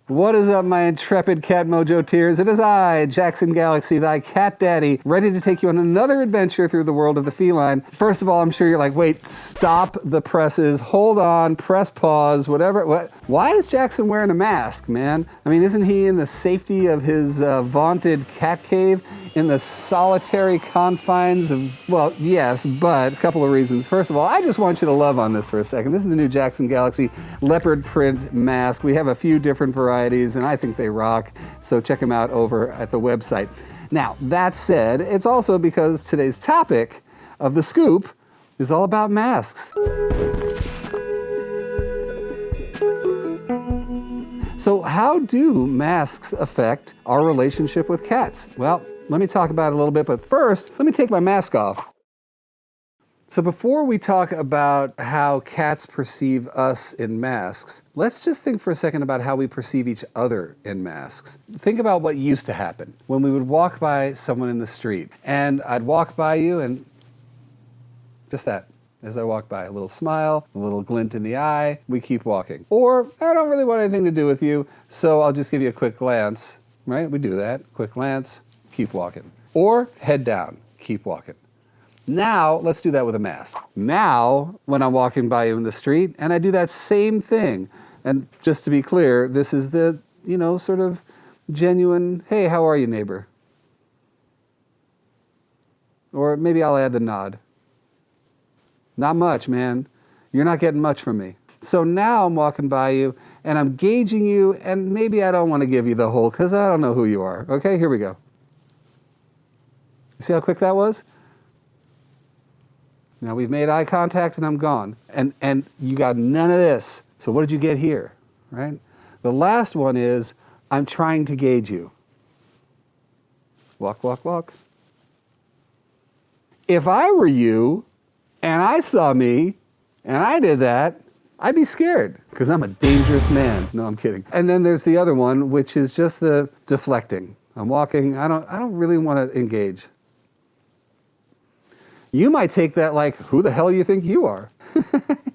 What is up, my intrepid cat mojo tears? It is I, Jackson Galaxy, thy cat daddy, ready to take you on another adventure through the world of the feline. First of all, I'm sure you're like, wait, stop the presses, hold on, press pause, whatever. What? Why is Jackson wearing a mask, man? I mean, isn't he in the safety of his vaunted cat cave in the solitary confines of, well, yes, but a couple of reasons. First of all, I just want you to love on this for a second. This is the new Jackson Galaxy leopard print mask. We have a few different varieties, and I think they rock, so check them out over at the website. Now, that said, it's also because today's topic of the scoop is all about masks. So how do masks affect our relationship with cats? Well, let me talk about it a little bit, but first, let me take my mask off. So before we talk about how cats perceive us in masks, let's just think for a second about how we perceive each other in masks. Think about what used to happen when we would walk by someone in the street, and I'd walk by you and just that. As I walk by, a little smile, a little glint in the eye, we keep walking. Or, I don't really want anything to do with you, so I'll just give you a quick glance, right? We do that, quick glance, keep walking. Or, head down, keep walking. Now, let's do that with a mask. Now, when I'm walking by you in the street, and I do that same thing, and just to be clear, this is the, sort of genuine, hey, how are you, neighbor? Or maybe I'll add the nod. Not much, man. You're not getting much from me. So now I'm walking by you and I'm gauging you, and maybe I don't want to give you the whole, because I don't know who you are. Okay, here we go. You see how quick that was? Now we've made eye contact and I'm gone. And you got none of this. So what did you get here, right? The last one is, I'm trying to gauge you. Walk, walk, walk. If I were you, and I saw me, and I did that, I'd be scared, because I'm a dangerous man. No, I'm kidding. And then there's the other one, which is just the deflecting. I'm walking, I don't really want to engage. You might take that like, who the hell you think you are?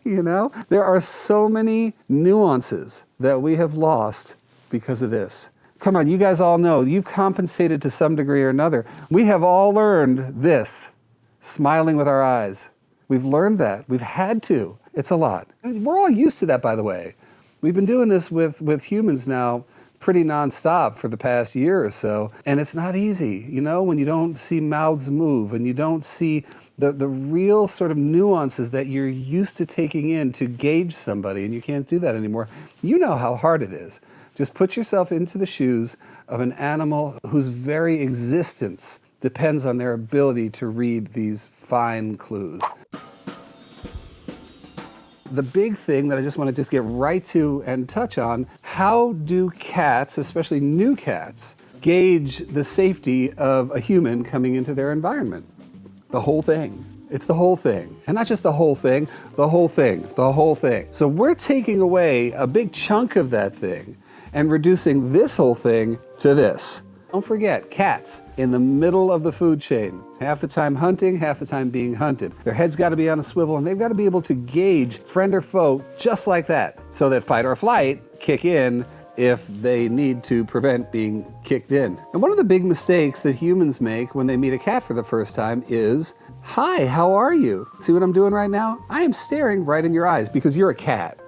There are so many nuances that we have lost because of this. Come on, you guys all know, you've compensated to some degree or another. We have all learned this, smiling with our eyes. We've learned that. We've had to. It's a lot. We're all used to that, by the way. We've been doing this with humans now pretty nonstop for the past year or so, and it's not easy, when you don't see mouths move and you don't see the real sort of nuances that you're used to taking in to gauge somebody, and you can't do that anymore. You know how hard it is. Just put yourself into the shoes of an animal whose very existence depends on their ability to read these fine clues. The big thing that I just want to get right to and touch on, how do cats, especially new cats, gauge the safety of a human coming into their environment? The whole thing. It's the whole thing. And not just the whole thing, the whole thing, the whole thing. So we're taking away a big chunk of that thing and reducing this whole thing to this. Don't forget, cats in the middle of the food chain. Half the time hunting, half the time being hunted. Their head's got to be on a swivel, and they've got to be able to gauge friend or foe just like that, so that fight or flight kick in if they need to prevent being kicked in. And one of the big mistakes that humans make when they meet a cat for the first time is, hi, how are you? See what I'm doing right now? I am staring right in your eyes because you're a cat.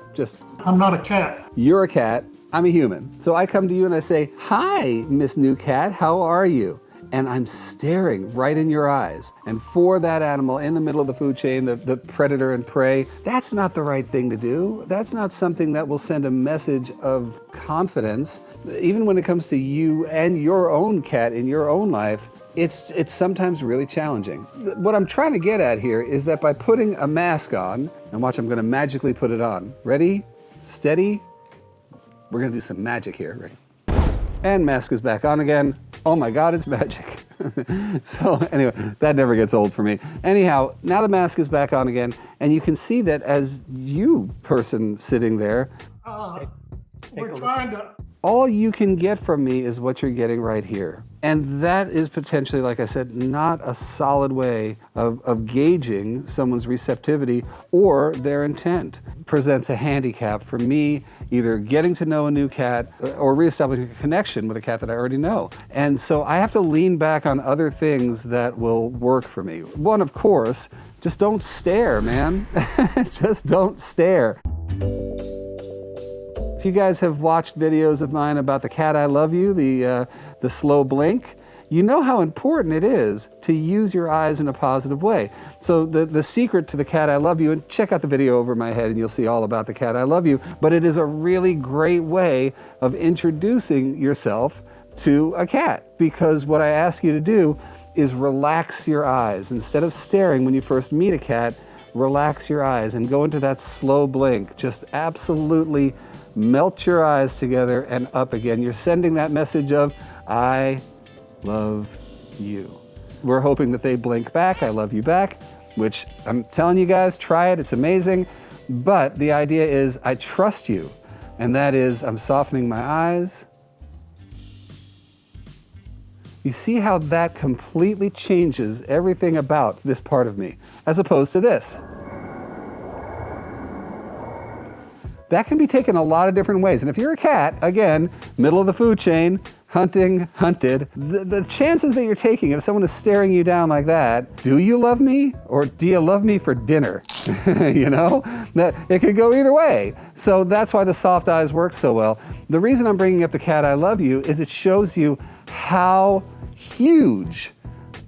I'm not a cat. You're a cat. I'm a human. So I come to you and I say, hi, Miss New Cat, how are you? And I'm staring right in your eyes. And for that animal in the middle of the food chain, the predator and prey, that's not the right thing to do. That's not something that will send a message of confidence. Even when it comes to you and your own cat in your own life, it's sometimes really challenging. What I'm trying to get at here is that by putting a mask on, and watch, I'm gonna magically put it on. Ready, steady, we're gonna do some magic here, ready? And mask is back on again. Oh my God, it's magic. So anyway, that never gets old for me. Anyhow, now the mask is back on again, and you can see that as you person sitting there, We're trying to... all you can get from me is what you're getting right here. And that is potentially, like I said, not a solid way of gauging someone's receptivity or their intent. Presents a handicap for me, either getting to know a new cat or reestablishing a connection with a cat that I already know. And so I have to lean back on other things that will work for me. One, of course, just don't stare, man. Just don't stare. If you guys have watched videos of mine about the cat I love you, the slow blink, you know how important it is to use your eyes in a positive way. So the secret to the cat I love you, and check out the video over my head and you'll see all about the cat I love you, but it is a really great way of introducing yourself to a cat, because what I ask you to do is relax your eyes. Instead of staring when you first meet a cat, relax your eyes and go into that slow blink. Just absolutely melt your eyes together and up again. You're sending that message of, I love you. We're hoping that they blink back, I love you back, which I'm telling you guys, try it, it's amazing. But the idea is, I trust you. And that is, I'm softening my eyes. You see how that completely changes everything about this part of me, as opposed to this. That can be taken a lot of different ways. And if you're a cat, again, middle of the food chain, hunting, hunted, the chances that you're taking if someone is staring you down like that, do you love me or do you love me for dinner? You know, that it could go either way. So that's why the soft eyes work so well. The reason I'm bringing up the cat I love you is it shows you how huge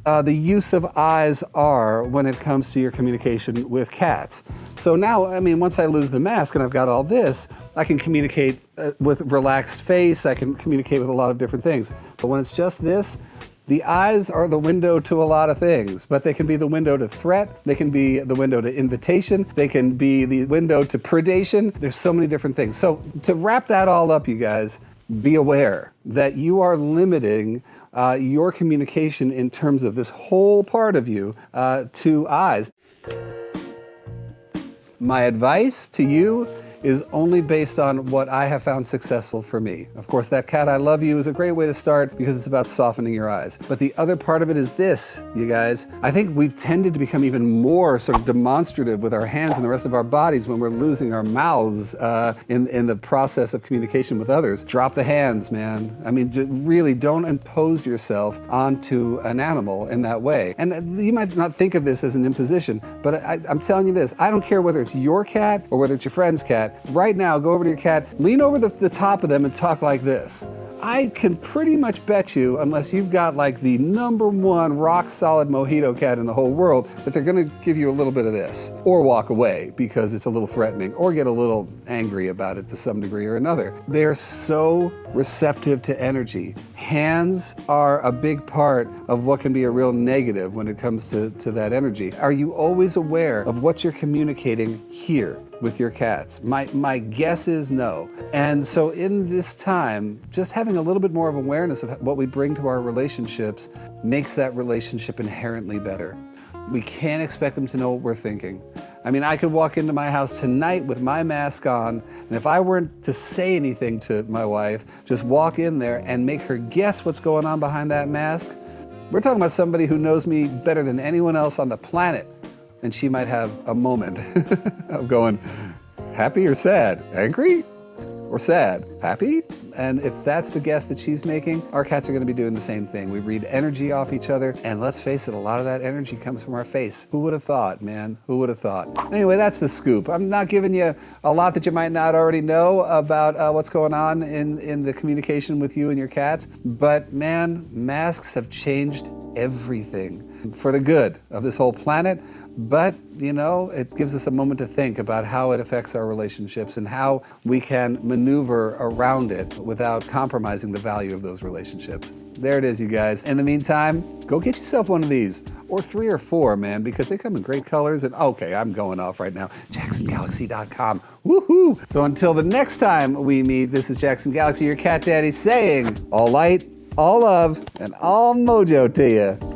the use of eyes are when it comes to your communication with cats. So now, I mean, once I lose the mask and I've got all this, I can communicate with relaxed face, I can communicate with a lot of different things. But when it's just this, the eyes are the window to a lot of things, but they can be the window to threat, they can be the window to invitation, they can be the window to predation. There's so many different things. So to wrap that all up, you guys, be aware that you are limiting your communication in terms of this whole part of you to eyes. My advice to you is only based on what I have found successful for me. Of course, that cat I love you is a great way to start because it's about softening your eyes. But the other part of it is this, you guys. I think we've tended to become even more sort of demonstrative with our hands and the rest of our bodies when we're losing our mouths in the process of communication with others. Drop the hands, man. I mean, really don't impose yourself onto an animal in that way. And you might not think of this as an imposition, but I'm telling you this, I don't care whether it's your cat or whether it's your friend's cat. Right now, go over to your cat, lean over the top of them and talk like this. I can pretty much bet you, unless you've got like the #1 rock solid mojito cat in the whole world, that they're gonna give you a little bit of this, or walk away because it's a little threatening, or get a little angry about it to some degree or another. They are so receptive to energy. Hands are a big part of what can be a real negative when it comes to that energy. Are you always aware of what you're communicating here with your cats? My guess is no. And so in this time, just having a little bit more of awareness of what we bring to our relationships makes that relationship inherently better. We can't expect them to know what we're thinking. I mean, I could walk into my house tonight with my mask on, and if I weren't to say anything to my wife, just walk in there and make her guess what's going on behind that mask. We're talking about somebody who knows me better than anyone else on the planet. And she might have a moment of going, happy or sad? Angry or sad? Happy? And if that's the guess that she's making, our cats are going to be doing the same thing. We read energy off each other, and let's face it, a lot of that energy comes from our face. Who would have thought, man? Who would have thought? Anyway, that's the scoop. I'm not giving you a lot that you might not already know about what's going on in the communication with you and your cats, but man, masks have changed everything for the good of this whole planet. But, you know, it gives us a moment to think about how it affects our relationships and how we can maneuver around it without compromising the value of those relationships. There it is, you guys. In the meantime, go get yourself one of these, or 3 or 4, man, because they come in great colors. And okay, I'm going off right now. JacksonGalaxy.com. Woohoo! So until the next time we meet, this is Jackson Galaxy, your cat daddy, saying all light, all love, and all mojo to you.